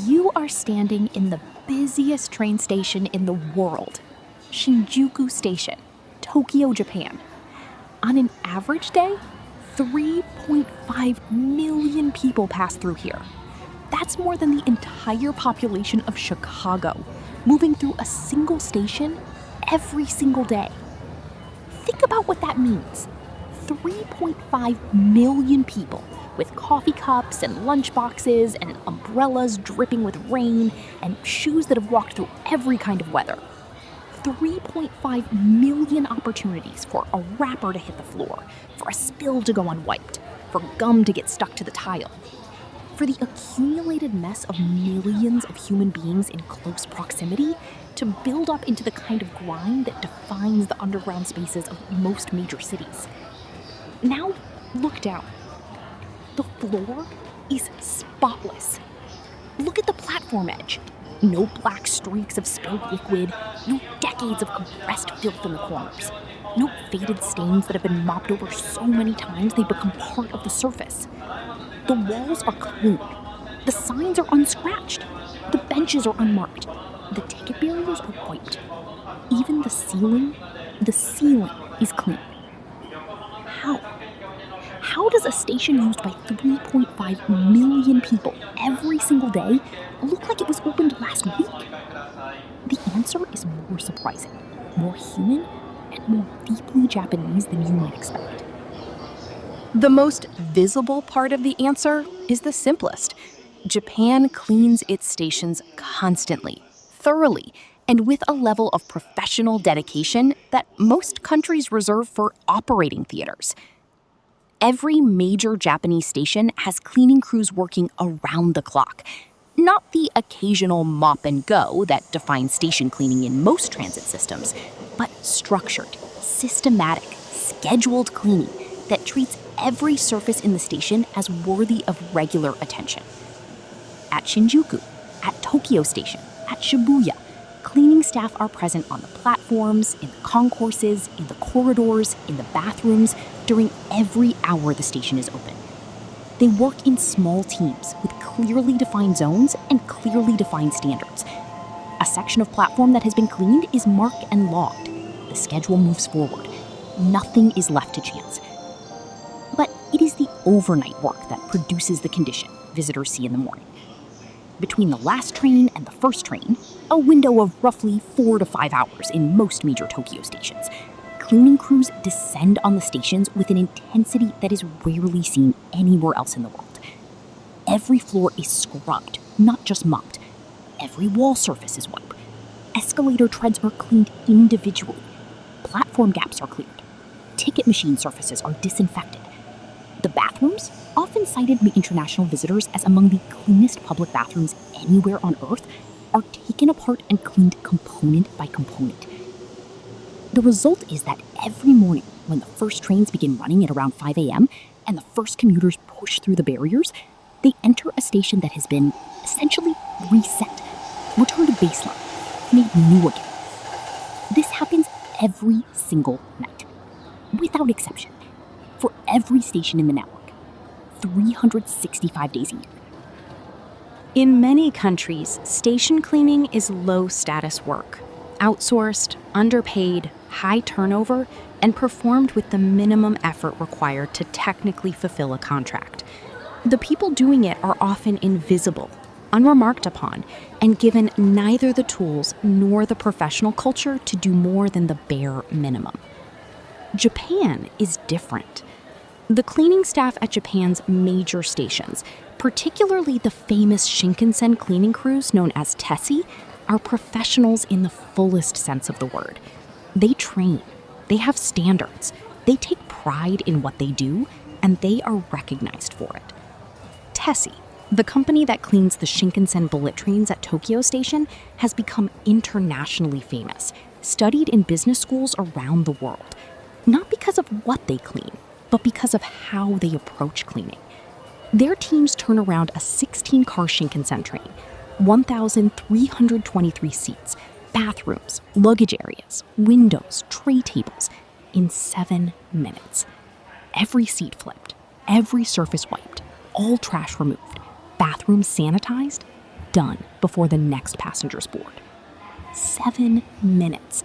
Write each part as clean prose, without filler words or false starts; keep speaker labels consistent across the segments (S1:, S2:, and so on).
S1: You are standing in the busiest train station in the world, Shinjuku Station, Tokyo, Japan. On an average day, 3.5 million people pass through here. That's more than the entire population of Chicago, moving through a single station every single day. Think about what that means. 3.5 million people with coffee cups and lunch boxes and umbrellas dripping with rain and shoes that have walked through every kind of weather. 3.5 million opportunities for a wrapper to hit the floor, for a spill to go unwiped, for gum to get stuck to the tile. For the accumulated mess of millions of human beings in close proximity to build up into the kind of grime that defines the underground spaces of most major cities. Now, look down. The floor is spotless. Look at the platform edge. No black streaks of spilled liquid, no decades of compressed filth in the corners, no faded stains that have been mopped over so many times they become part of the surface. The walls are clean. The signs are unscratched. The benches are unmarked. The ticket barriers are wiped. Even the ceiling is clean. How does a station used by 3.5 million people every single day look like it was opened last week? The answer is more surprising, more human, and more deeply Japanese than you might expect.
S2: The most visible part of the answer is the simplest. Japan cleans its stations constantly, thoroughly, and with a level of professional dedication that most countries reserve for operating theaters. Every major Japanese station has cleaning crews working around the clock. Not the occasional mop and go that defines station cleaning in most transit systems, but structured, systematic, scheduled cleaning that treats every surface in the station as worthy of regular attention. At Shinjuku, at Tokyo Station, at Shibuya, cleaning staff are present on the platforms, in the concourses, in the corridors, in the bathrooms, during every hour the station is open. They work in small teams with clearly defined zones and clearly defined standards. A section of platform that has been cleaned is marked and logged. The schedule moves forward. Nothing is left to chance. But it is the overnight work that produces the condition visitors see in the morning. Between the last train and the first train, a window of roughly 4 to 5 hours in most major Tokyo stations, cleaning crews descend on the stations with an intensity that is rarely seen anywhere else in the world. Every floor is scrubbed, not just mopped. Every wall surface is wiped. Escalator treads are cleaned individually. Platform gaps are cleared. Ticket machine surfaces are disinfected. The bathrooms, often cited by international visitors as among the cleanest public bathrooms anywhere on Earth, are taken apart and cleaned component by component. The result is that every morning, when the first trains begin running at around 5 a.m. and the first commuters push through the barriers, they enter a station that has been essentially reset, returned to baseline, made new again. This happens every single night, without exception, for every station in the network, 365 days a year.
S1: In many countries, station cleaning is low-status work, outsourced, underpaid, high turnover, and performed with the minimum effort required to technically fulfill a contract. The people doing it are often invisible, unremarked upon, and given neither the tools nor the professional culture to do more than the bare minimum. Japan is different. The cleaning staff at Japan's major stations, particularly the famous Shinkansen cleaning crews known as tessie, are professionals in the fullest sense of the word. They train, they have standards, they take pride in what they do, and they are recognized for it. Tessie, the company that cleans the Shinkansen bullet trains at Tokyo Station, has become internationally famous, studied in business schools around the world, not because of what they clean, but because of how they approach cleaning. Their teams turn around a 16-car Shinkansen train, 1,323 seats, bathrooms, luggage areas, windows, tray tables, in 7 minutes. Every seat flipped, every surface wiped, all trash removed, bathrooms sanitized, done before the next passengers board. 7 minutes,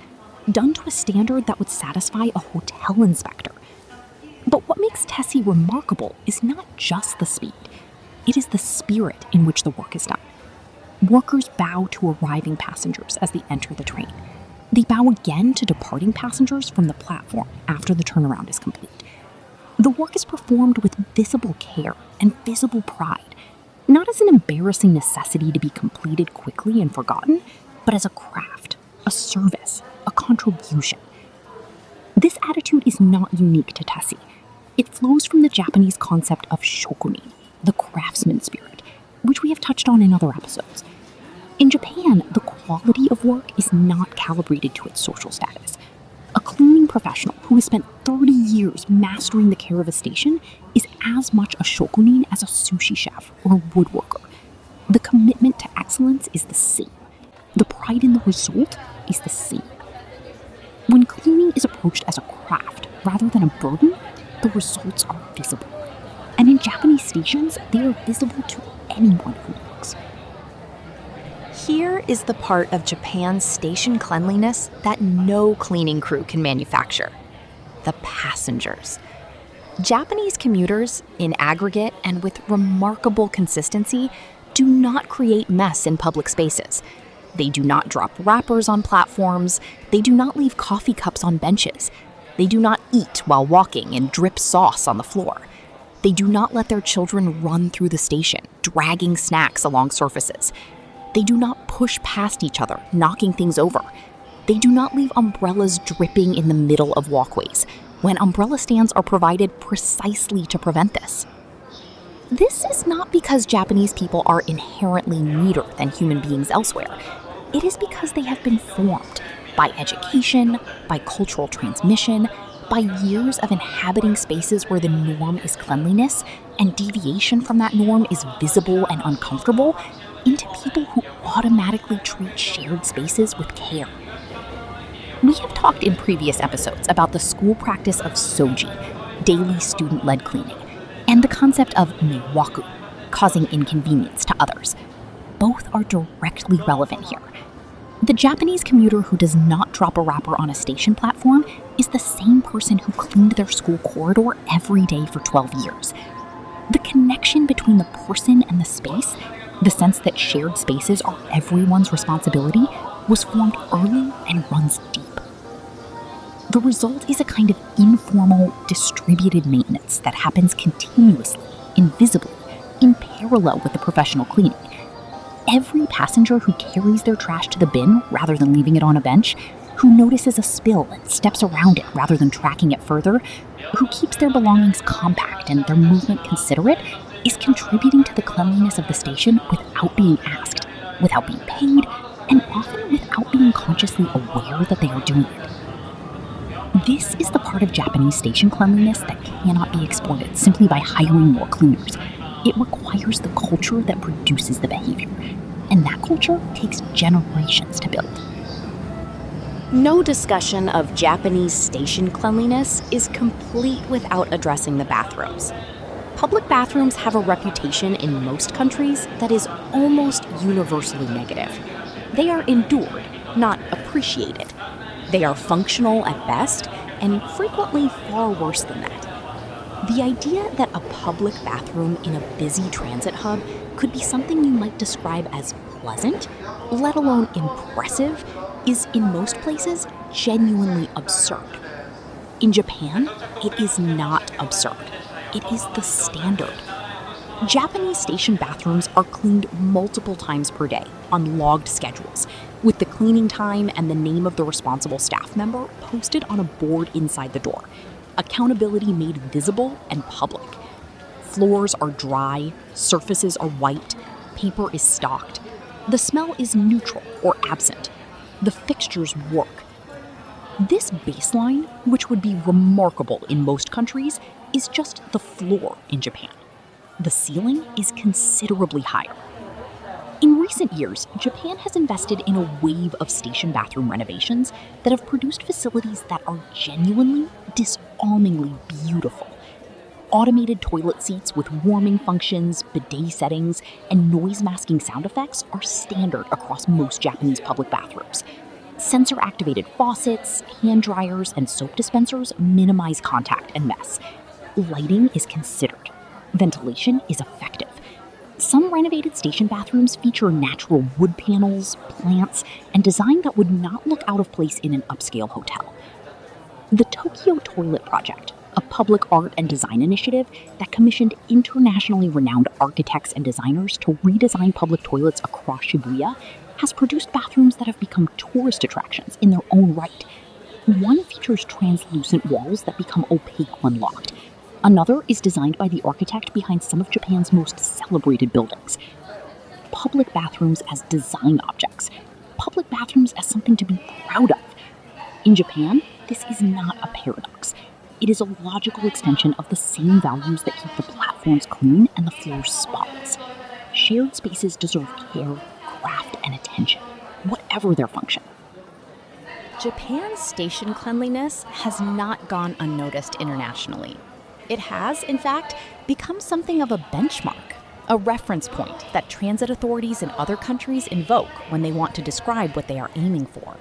S1: done to a standard that would satisfy a hotel inspector. But what makes Tessie remarkable is not just the speed. It is the spirit in which the work is done. Workers bow to arriving passengers as they enter the train. They bow again to departing passengers from the platform after the turnaround is complete. The work is performed with visible care and visible pride, not as an embarrassing necessity to be completed quickly and forgotten, but as a craft, a service, a contribution. This attitude is not unique to Tessie. It flows from the Japanese concept of shokunin, the craftsman spirit, which we have touched on in other episodes. In Japan, the quality of work is not calibrated to its social status. A cleaning professional who has spent 30 years mastering the care of a station is as much a shokunin as a sushi chef or a woodworker. The commitment to excellence is the same. The pride in the result is the same. When cleaning is approached as a craft rather than a burden, the results are visible. And in Japanese stations, they are visible to anyone who looks.
S2: Here is the part of Japan's station cleanliness that no cleaning crew can manufacture: the passengers. Japanese commuters, in aggregate and with remarkable consistency, do not create mess in public spaces. They do not drop wrappers on platforms. They do not leave coffee cups on benches. They do not eat while walking and drip sauce on the floor. They do not let their children run through the station, dragging snacks along surfaces. They do not push past each other, knocking things over. They do not leave umbrellas dripping in the middle of walkways, when umbrella stands are provided precisely to prevent this. This is not because Japanese people are inherently neater than human beings elsewhere. It is because they have been formed by education, by cultural transmission, by years of inhabiting spaces where the norm is cleanliness and deviation from that norm is visible and uncomfortable, into people who automatically treat shared spaces with care. We have talked in previous episodes about the school practice of soji, daily student-led cleaning, and the concept of meiwaku, causing inconvenience to others. Both are directly relevant here. The Japanese commuter who does not drop a wrapper on a station platform is the same person who cleaned their school corridor every day for 12 years. The connection between the person and the space, the sense that shared spaces are everyone's responsibility, was formed early and runs deep. The result is a kind of informal, distributed maintenance that happens continuously, invisibly, in parallel with the professional cleaning. Every passenger who carries their trash to the bin rather than leaving it on a bench, who notices a spill and steps around it rather than tracking it further, who keeps their belongings compact and their movement considerate, is contributing to the cleanliness of the station without being asked, without being paid, and often without being consciously aware that they are doing it. This is the part of Japanese station cleanliness that cannot be exploited simply by hiring more cleaners. It requires the culture that produces the behavior, and that culture takes generations to build. No discussion of Japanese station cleanliness is complete without addressing the bathrooms. Public bathrooms have a reputation in most countries that is almost universally negative. They are endured, not appreciated. They are functional at best, and frequently far worse than that. The idea that a public bathroom in a busy transit hub could be something you might describe as pleasant, let alone impressive, is in most places genuinely absurd. In Japan, it is not absurd. It is the standard. Japanese station bathrooms are cleaned multiple times per day on logged schedules, with the cleaning time and the name of the responsible staff member posted on a board inside the door. Accountability made visible and public. Floors are dry, surfaces are white, paper is stocked. The smell is neutral or absent. The fixtures work. This baseline, which would be remarkable in most countries, is just the floor in Japan. The ceiling is considerably higher. In recent years, Japan has invested in a wave of station bathroom renovations that have produced facilities that are genuinely, disarmingly beautiful.
S1: Automated toilet seats with warming functions, bidet settings, and noise-masking sound effects are standard across most Japanese public bathrooms. Sensor-activated faucets, hand dryers, and soap dispensers minimize contact and mess. Lighting is considered. Ventilation is effective. Some renovated station bathrooms feature natural wood panels, plants, and design that would not look out of place in an upscale hotel. The Tokyo Toilet Project, a public art and design initiative that commissioned internationally renowned architects and designers to redesign public toilets across Shibuya, has produced bathrooms that have become tourist attractions in their own right. One features translucent walls that become opaque when locked. Another is designed by the architect behind some of Japan's most celebrated buildings. Public bathrooms as design objects. Public bathrooms as something to be proud of. In Japan, this is not a paradox. It is a logical extension of the same values that keep the platforms clean and the floors spotless. Shared spaces deserve care, craft, and attention, whatever their function.
S2: Japan's station cleanliness has not gone unnoticed internationally. It has, in fact, become something of a benchmark, a reference point that transit authorities in other countries invoke when they want to describe what they are aiming for.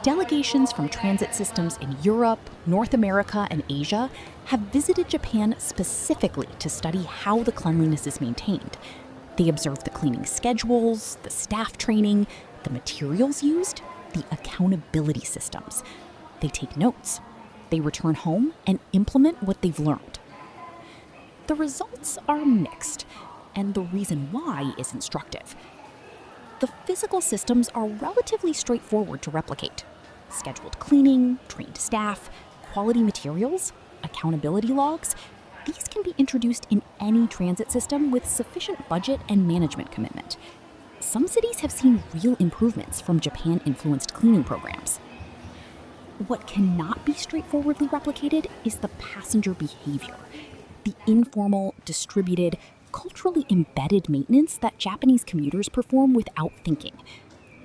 S2: Delegations from transit systems in Europe, North America, and Asia have visited Japan specifically to study how the cleanliness is maintained. They observe the cleaning schedules, the staff training, the materials used, the accountability systems. They take notes. They return home and implement what they've learned. The results are mixed, and the reason why is instructive. The physical systems are relatively straightforward to replicate. Scheduled cleaning, trained staff, quality materials, accountability logs, these can be introduced in any transit system with sufficient budget and management commitment. Some cities have seen real improvements from Japan-influenced cleaning programs. What cannot be straightforwardly replicated is the passenger behavior, the informal, distributed, culturally embedded maintenance that Japanese commuters perform without thinking,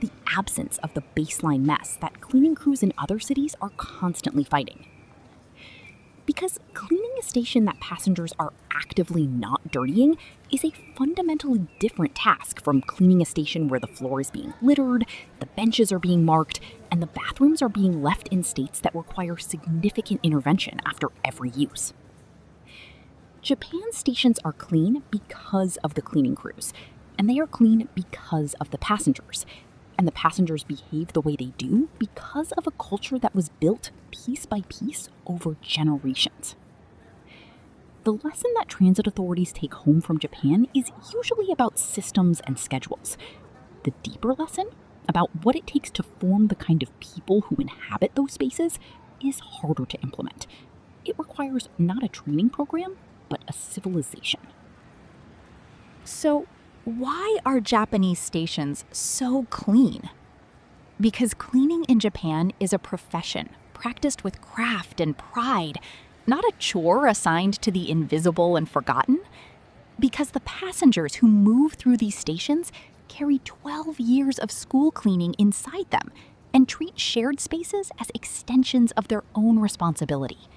S2: the absence of the baseline mess that cleaning crews in other cities are constantly fighting. Because cleaning a station that passengers are actively not dirtying is a fundamentally different task from cleaning a station where the floor is being littered, the benches are being marked, and the bathrooms are being left in states that require significant intervention after every use. Japan's stations are clean because of the cleaning crews, and they are clean because of the passengers. And the passengers behave the way they do because of a culture that was built piece by piece over generations. The lesson that transit authorities take home from Japan is usually about systems and schedules. The deeper lesson, about what it takes to form the kind of people who inhabit those spaces, is harder to implement. It requires not a training program, but a civilization.
S3: So, why are Japanese stations so clean? Because cleaning in Japan is a profession, practiced with craft and pride, not a chore assigned to the invisible and forgotten. Because the passengers who move through these stations carry 12 years of school cleaning inside them and treat shared spaces as extensions of their own responsibility.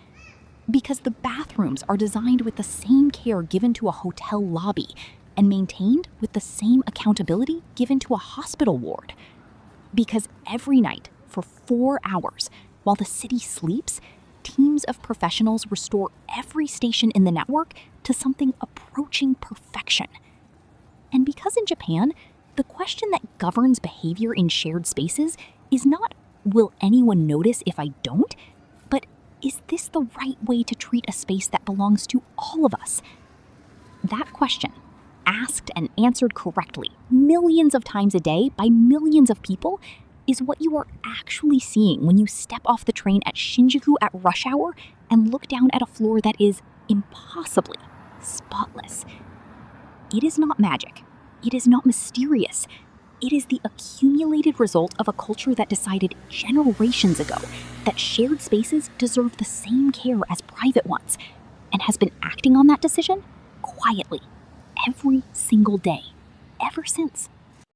S3: Because the bathrooms are designed with the same care given to a hotel lobby and maintained with the same accountability given to a hospital ward. Because every night, for 4 hours, while the city sleeps, teams of professionals restore every station in the network to something approaching perfection. And because in Japan, the question that governs behavior in shared spaces is not, will anyone notice if I don't? But is this the right way to treat a space that belongs to all of us? That question, asked and answered correctly millions of times a day by millions of people, is what you are actually seeing when you step off the train at Shinjuku at rush hour and look down at a floor that is impossibly spotless. It is not magic. It is not mysterious. It is the accumulated result of a culture that decided generations ago that shared spaces deserve the same care as private ones, and has been acting on that decision quietly every single day ever since.